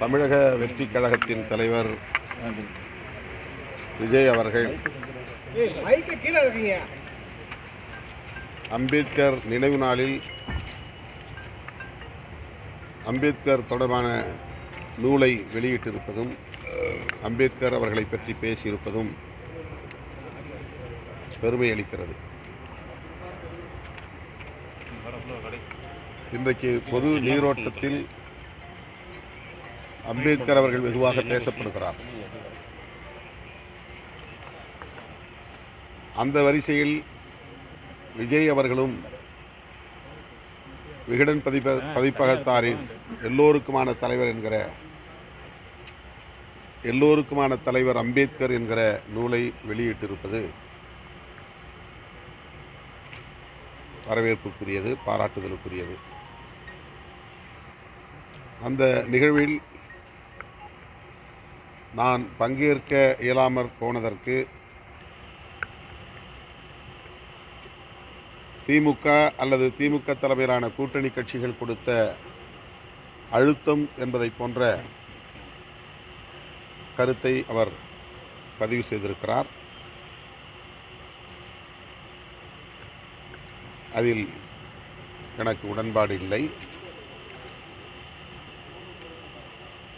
தமிழக வெற்றி கழகத்தின் தலைவர் விஜய் அவர்கள் அம்பேத்கர் நினைவு நாளில் அம்பேத்கர் தொடர்பான நூலை வெளியிட்டிருப்பதும் அம்பேத்கர் அவர்களை பற்றி பேசியிருப்பதும் பெருமை அளிக்கிறது. இன்றைக்கு பொது நீரோட்டத்தில் அம்பேத்கர் அவர்கள் வெகுவாக பேசப்படுகிறார். அந்த வரிசையில் விஜய் அவர்களும் விகடன் பதிப்பகத்தாரின் எல்லோருக்குமான தலைவர் அம்பேத்கர் என்கிற நூலை வெளியிட்டிருப்பது வரவேற்புக்குரியது, பாராட்டுதலுக்குரியது. அந்த நிகழ்வில் நான் பங்கேற்க இயலாமற் போனதற்கு திமுக அல்லது திமுக தலைமையிலான கூட்டணி கட்சிகள் கொடுத்த அழுத்தம் என்பதை போன்ற கருத்தை அவர் பதிவு செய்திருக்கிறார். அதில் எனக்கு உடன்பாடு இல்லை.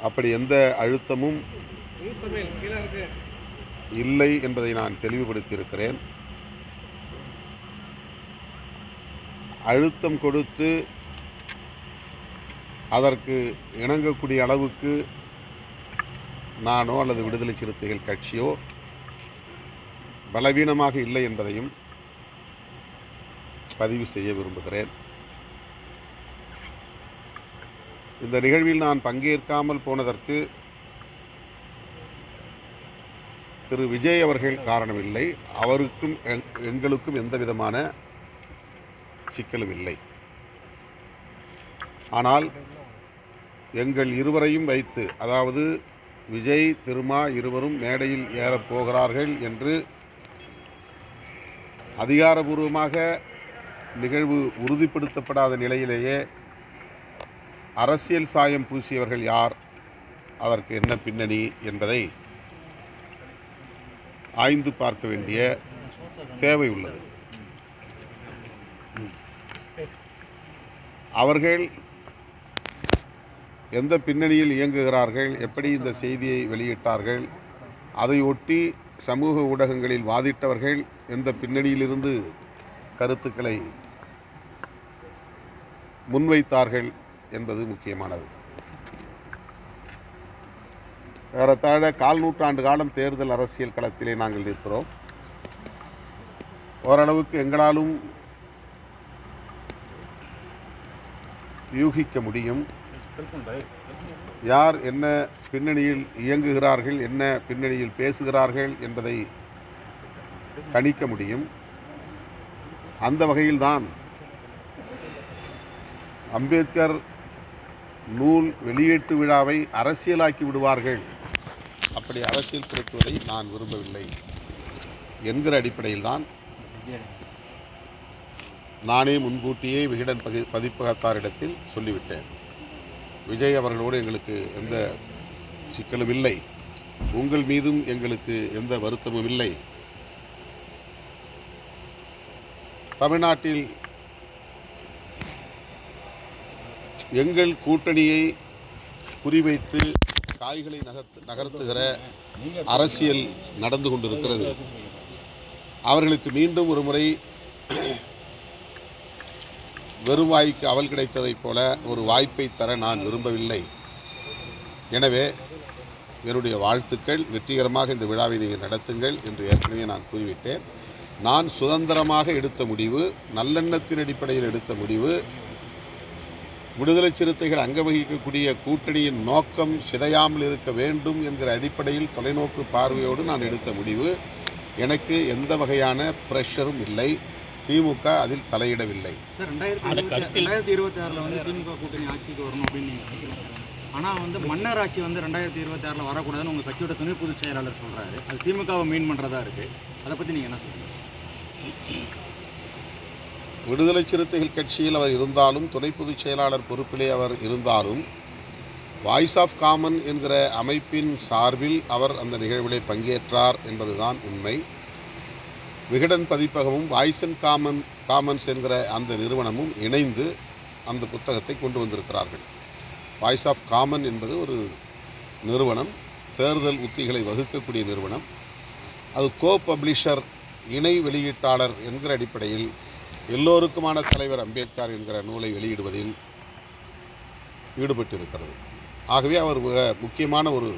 அப்படி எந்த அழுத்தமும் இல்லை என்பதை நான் தெளிவுபடுத்தியிருக்கிறேன். அழுத்தம் கொடுத்து அதற்கு இணங்கக்கூடிய அளவுக்கு நானோ அல்லது விடுதலை சிறுத்தைகள் கட்சியோ பலவீனமாக இல்லை என்பதையும் பதிவு செய்ய விரும்புகிறேன். இந்த நிகழ்வில் நான் பங்கேற்காமல் போனதற்கு திரு விஜய் அவர்கள் காரணமில்லை. அவருக்கும் எங்களுக்கும் எந்த விதமான சிக்கலும் இல்லை. ஆனால் எங்கள் இருவரையும் வைத்து, அதாவது விஜய் திருமா இருவரும் மேடையில் ஏறப்போகிறார்கள் என்று அதிகாரபூர்வமாக நிகழ்வு உறுதிப்படுத்தப்படாத நிலையிலேயே அரசியல் சாயம் பூசியவர்கள் யார், அதற்கு என்ன பின்னணி என்பதை ஆய்ந்து பார்க்க வேண்டிய தேவை உள்ளது. அவர்கள் எந்த பின்னணியில் இயங்குகிறார்கள், எப்படி இந்த செய்தியை வெளியிட்டார்கள், அதை ஒட்டி சமூக ஊடகங்களில் வாதிட்டவர்கள் எந்த பின்னணியிலிருந்து கருத்துக்களை முன்வைத்தார்கள் என்பது முக்கியமானது. ஏறத்தாழ 1/4 நூற்றாண்டு காலம் தேர்தல் அரசியல் களத்திலே நாங்கள் நிற்கிறோம். ஓரளவுக்கு எங்களாலும் யூகிக்க முடியும் யார் என்ன பின்னணியில் இயங்குகிறார்கள், என்ன பின்னணியில் பேசுகிறார்கள் என்பதை கணிக்க முடியும். அந்த வகையில்தான் அம்பேத்கர் நூல் வெளியீட்டு விழாவை அரசியலாக்கி விடுவார்கள், அப்படி அரசியல் படுத்துவதை நான் விரும்பவில்லை என்கிற அடிப்படையில் தான் நானே முன்கூட்டியே விகடன் பதிப்பகத்தாரிடத்தில் சொல்லிவிட்டேன். விஜய் அவர்களோடு எங்களுக்கு எந்த சிக்கலும் இல்லை, உங்கள் மீதும் எங்களுக்கு எந்த வருத்தமும் இல்லை. தமிழ்நாட்டில் எங்கள் கூட்டணியை குறிவைத்து காய்களை நகர்த்துகிற அரசியல் நடந்து கொண்டிருக்கிறது. அவர்களுக்கு மீண்டும் ஒரு முறை வெறும் வாய்க்கு அவல் கிடைத்ததைப் போல ஒரு வாய்ப்பை தர நான் விரும்பவில்லை. எனவே என்னுடைய வாழ்த்துக்கள், வெற்றிகரமாக இந்த விழாவை நீங்கள் நடத்துங்கள் என்று ஏற்கனவே நான் கூறிவிட்டேன். நான் சுதந்திரமாக எடுத்த முடிவு, நல்லெண்ணத்தின் அடிப்படையில் எடுத்த முடிவு, விடுதலை சிறுத்தைகள் அங்க வகிக்கக்கூடிய கூட்டணியின் நோக்கம் சிதையாமல் இருக்க வேண்டும் என்கிற அடிப்படையில் தொலைநோக்கு பார்வையோடு நான் எடுத்த முடிவு. எனக்கு எந்த வகையான பிரஷரும் இல்லை. திமுக அதில் தலையிடவில்லை. சார், 2026 வந்து திமுக கூட்டணி ஆட்சிக்கு வரணும் அப்படின்னு நீங்கள் நினைக்கிறீங்க. ஆனால் வந்து மன்னர் ஆட்சி வந்து 2026 வரக்கூடாதுன்னு உங்கள் கட்சியோட துணை பொதுச் செயலாளர் சொல்கிறாரு. அது திமுகவை மீன் பண்ணுறதா இருக்குது. அதை பற்றி நீங்கள் என்ன சொல்றீங்க? விடுதலை சிறுத்தைகள் கட்சியில் அவர் இருந்தாலும், துணை பொதுச் செயலாளர் பொறுப்பிலே அவர் இருந்தாலும், வாய்ஸ் ஆஃப் காமன் என்கிற அமைப்பின் சார்பில் அவர் அந்த நிகழ்விலே பங்கேற்றார் என்பதுதான் உண்மை. விகடன் பதிப்பகமும் வாய்ஸ் அண்ட் காமன்ஸ் என்கிற அந்த நிறுவனமும் இணைந்து அந்த புத்தகத்தை கொண்டு வந்திருக்கிறார்கள். வாய்ஸ் ஆஃப் காமன் என்பது ஒரு நிறுவனம், தேர்தல் உத்திகளை வகுக்கக்கூடிய நிறுவனம். அது கோ பப்ளிஷர், இணை வெளியீட்டாளர் என்கிற அடிப்படையில் எல்லோருக்குமான தலைவர் அம்பேத்கர் என்கிற நூலை வெளியிடுவதில் ஈடுபட்டிருக்கிறது. ஆகவே அவர் முக்கியமான ஒரு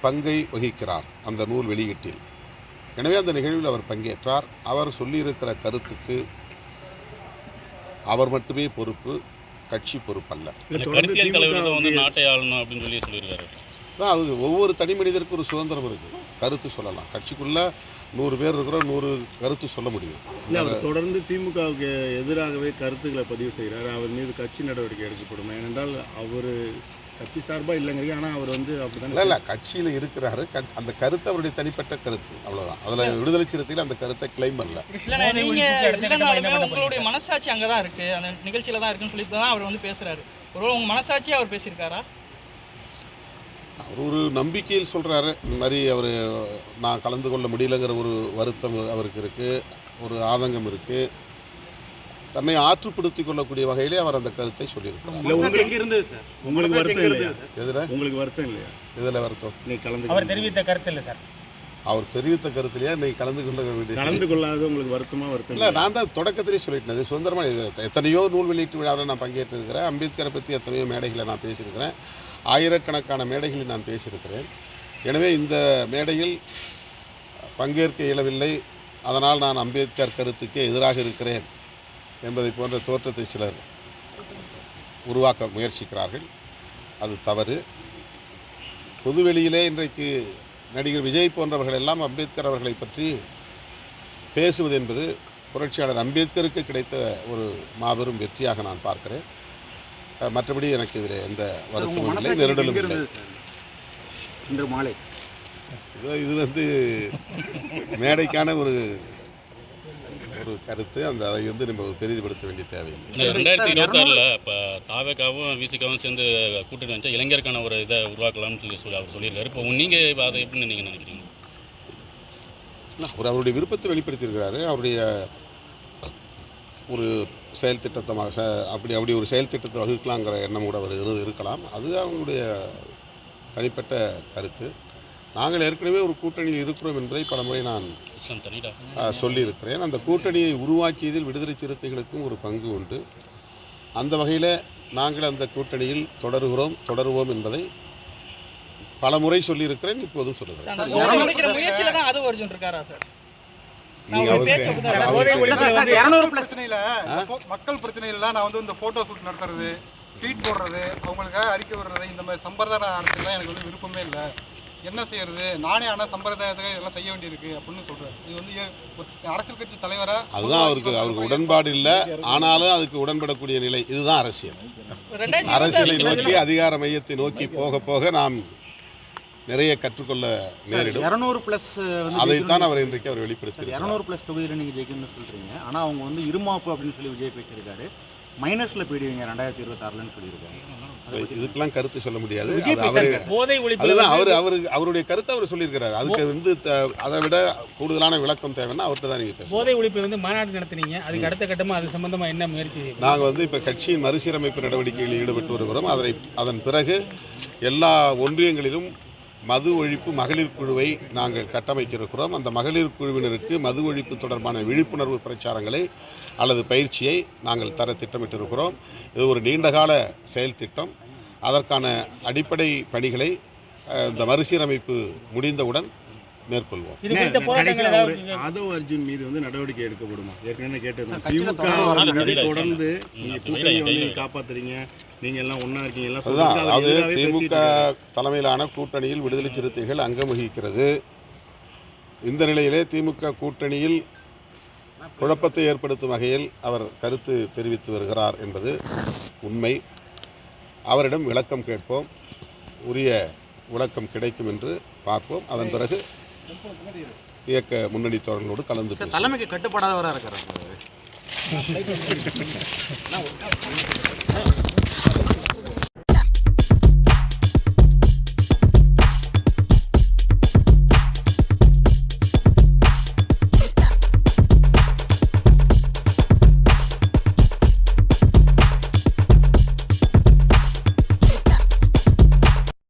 பங்கை வகிக்கிறார் அந்த நூல் வெளியீட்டில். எனவே அந்த நிகழ்வில் அவர் பங்கேற்றார். அவர் சொல்லியிருக்கிற கருத்துக்கு அவர் மட்டுமே பொறுப்பு, கட்சி பொறுப்பல்ல. அது ஒவ்வொரு தனி மனிதருக்கும் ஒரு சுதந்திரம் இருக்குது, கருத்து சொல்லலாம். கட்சிக்குள்ள 100 பேர் இருக்கிறோம், 100 கருத்து சொல்ல முடியும். இல்லை, அவர் தொடர்ந்து திமுகவுக்கு எதிராகவே கருத்துக்களை பதிவு செய்கிறார். அவர் மீது கட்சி நடவடிக்கை எடுக்கப்படும். ஏனென்றால் அவர் கட்சி சார்பாக இல்லைங்க, ஆனால் அவர் அப்படிதான் இல்லை கட்சியில் இருக்கிறாரு. அந்த கருத்து அவருடைய தனிப்பட்ட கருத்து, அவ்வளோதான். அதில் விடுதலை சிறுத்தையில் அந்த கருத்தை கிளைம் பண்ணல. உங்களுடைய மனசாட்சி அங்கே தான் இருக்குது, அந்த நிகழ்ச்சியில் தான் இருக்குன்னு சொல்லிட்டு தான் அவர் பேசுகிறாரு. ஒருவேளை உங்கள் மனசாட்சியாக அவர் பேசியிருக்காரா? அவர் ஒரு நம்பிக்கையில் சொல்கிறாரு. இந்த மாதிரி நான் கலந்து கொள்ள முடியலங்கிற ஒரு வருத்தம் அவருக்கு இருக்குது, ஒரு ஆதங்கம் இருக்குது. தன்னை ஆற்றுப்படுத்திக் கொள்ளக்கூடிய வகையிலே அவர் அந்த கருத்தை சொல்லியிருக்கிறார். உங்களுக்கு வருத்தம் இல்லையா? உங்களுக்கு வருத்தம் இல்லையா? இதில் வருத்தம் அவர் தெரிவித்த கருத்து இல்லை சார். அவர் தெரிவித்த கருத்துலையா இன்னைக்கு கலந்து கொள்ளாத உங்களுக்கு வருத்தம் இல்லை? நான் தான் தொடக்கத்திலே சொல்லிட்டேன், சுதந்திரமாக எத்தனையோ நூல் வெளியீட்டு விழாவில் நான் பங்கேற்றிருக்கிறேன். அம்பேத்கரை பற்றி எத்தனையோ மேடைகளை நான் பேசியிருக்கிறேன், ஆயிரக்கணக்கான மேடைகளில் நான் பேசியிருக்கிறேன். எனவே இந்த மேடையில் பங்கேற்க இயலவில்லை, அதனால் நான் அம்பேத்கர் கருத்துக்கே எதிராக இருக்கிறேன் என்பதை போன்ற தோற்றத்தை சிலர் உருவாக்க முயற்சிக்கிறார்கள். அது தவறு. பொதுவெளியிலே இன்றைக்கு நடிகர் விஜய் போன்றவர்கள் எல்லாம் அம்பேத்கர் அவர்களை பற்றி பேசுவது என்பது புரட்சியாளர் அம்பேத்கருக்கு கிடைத்த ஒரு மாபெரும் வெற்றியாக நான் பார்க்கிறேன். மற்றபடி எனக்கு இதில் எந்த வருத்தமும் இல்லை, நெருடலும் இல்லை. இன்று மாலை இது மேடைக்கான ஒரு கருத்து. அதை நம்ம பெரிதுபடுத்த வேண்டிய தேவையில்லை. 2026 இப்போ தாவேகாவும் விசிகாவும் சேர்ந்து கூட்டணி வச்சா இளைஞருக்கான ஒரு இதை உருவாக்கலாம்னு சொல்லி அவர் சொல்லியிருக்காரு. இப்போ நீங்கள் அதை எப்படின்னு நீங்கள் நினைக்கிறீங்க? அவர் அவருடைய விருப்பத்தை வெளிப்படுத்தியிருக்கிறாரு. அவருடைய ஒரு செயல் திட்டமாக அப்படி ஒரு செயல் திட்டத்தை வகுக்கலாங்கிற எண்ணம் கூட அவர் இருக்கலாம். அது அவங்களுடைய தனிப்பட்ட கருத்து. நாங்கள் ஏற்கனவே ஒரு கூட்டணியில் இருக்கிறோம் என்பதை பலமுறை நான் சொல்லியிருக்கிறேன். அந்த கூட்டணியை உருவாக்கியதில் விடுதலை சிறுத்தைகளுக்கும் ஒரு பங்கு உண்டு. அந்த வகையில் நாங்கள் அந்த கூட்டணியில் தொடருவோம் என்பதை பலமுறை சொல்லியிருக்கிறேன், இப்போதும் சொல்லுகிறேன். மக்கள் பிரச்சனையில நான் இந்த போட்டோ ஷூட் நடத்துறது, ட்வீட் போடுறது, அவங்களுக்காக அறிக்கை விடுறது, இந்த மாதிரி சம்பிரதாய அரசியல் எனக்கு விருப்பமே இல்லை. என்ன செய்யறது, நானே ஆனால் சம்பிரதாயத்துக்கு இதெல்லாம் செய்ய வேண்டியிருக்கு அப்படின்னு சொல்றாரு. இது அரசியல் கட்சி தலைவரா அதுதான் அவருக்கு உடன்பாடு இல்லை. ஆனாலும் அதுக்கு உடன்படக்கூடிய நிலை, இதுதான் அரசியல். அரசியலை நோக்கி, அதிகார மையத்தை நோக்கி போக போக நாம் நிறைய கற்றுக்கொள்ள நேரிடும். 200+ அதைத்தான் அவர் இன்றைக்கு அவர் வெளிப்படுத்தி 200+ தொகுதியில் நீங்கள் ஜெயிக்கணும்னு சொல்றீங்க. ஆனால் அவங்க இருமாப்பு அப்படின்னு சொல்லி விஜய் பேசியிருக்காரு. மைனஸில் போயிடுவீங்க 2026ன்னு சொல்லியிருக்காங்க. இதுக்கெல்லாம் கருத்து சொல்ல முடியாது. அவருடைய கருத்தை அவர் சொல்லியிருக்கிறார். அதுக்கு அதை விட கூடுதலான விளக்கம் தேவைன்னா அவர்கிட்ட தான் நீங்கள் பேசுங்க. போதை ஒழிப்பு மாநாடு நடத்தினீங்க, அதுக்கு அடுத்த கட்டமாக அது சம்பந்தமாக என்ன முயற்சி? நாங்கள் இப்போ கட்சியின் மறுசீரமைப்பு நடவடிக்கைகளில் ஈடுபட்டு வருகிறோம். அதன் பிறகு எல்லா ஒன்றியங்களிலும் மது ஒழிப்பு மகளிர் குழுவை நாங்கள் கட்டமைக்கிருக்கிறோம். அந்த மகளிர் குழுவினருக்கு மது ஒழிப்பு தொடர்பான விழிப்புணர்வு பிரச்சாரங்களை அல்லது பயிற்சியை நாங்கள் தர திட்டமிட்டிருக்கிறோம். இது ஒரு நீண்டகால செயல் திட்டம். அதற்கான அடிப்படை பணிகளை இந்த மறுசீரமைப்பு முடிந்தவுடன் மேற்கொள்வோம். ஆதவ் அர்ஜுன் மீது நடவடிக்கை எடுக்கப்படுமா? ஏற்கனவே கேட்டிருந்தோம். திமுக தொடர்ந்து காப்பாத்துறீங்க, நீங்க எல்லாம் ஒன்னா இருக்கீங்க. அதாவது திமுக தலைமையிலான கூட்டணியில் விடுதலை சிறுத்தைகள் அங்கம் வகிக்கிறது. இந்த நிலையிலே திமுக கூட்டணியில் குழப்பத்தை ஏற்படுத்தும் வகையில் அவர் கருத்து தெரிவித்து வருகிறார் என்பது உண்மை. அவரிடம் விளக்கம் கேட்போம், உரிய விளக்கம் கிடைக்கும் என்று பார்ப்போம். அதன் பிறகு இயக்க முன்னணி தோழர்களோடு கலந்து தலைமைக்கு கட்டுப்படாதவராக இருக்கிறார்.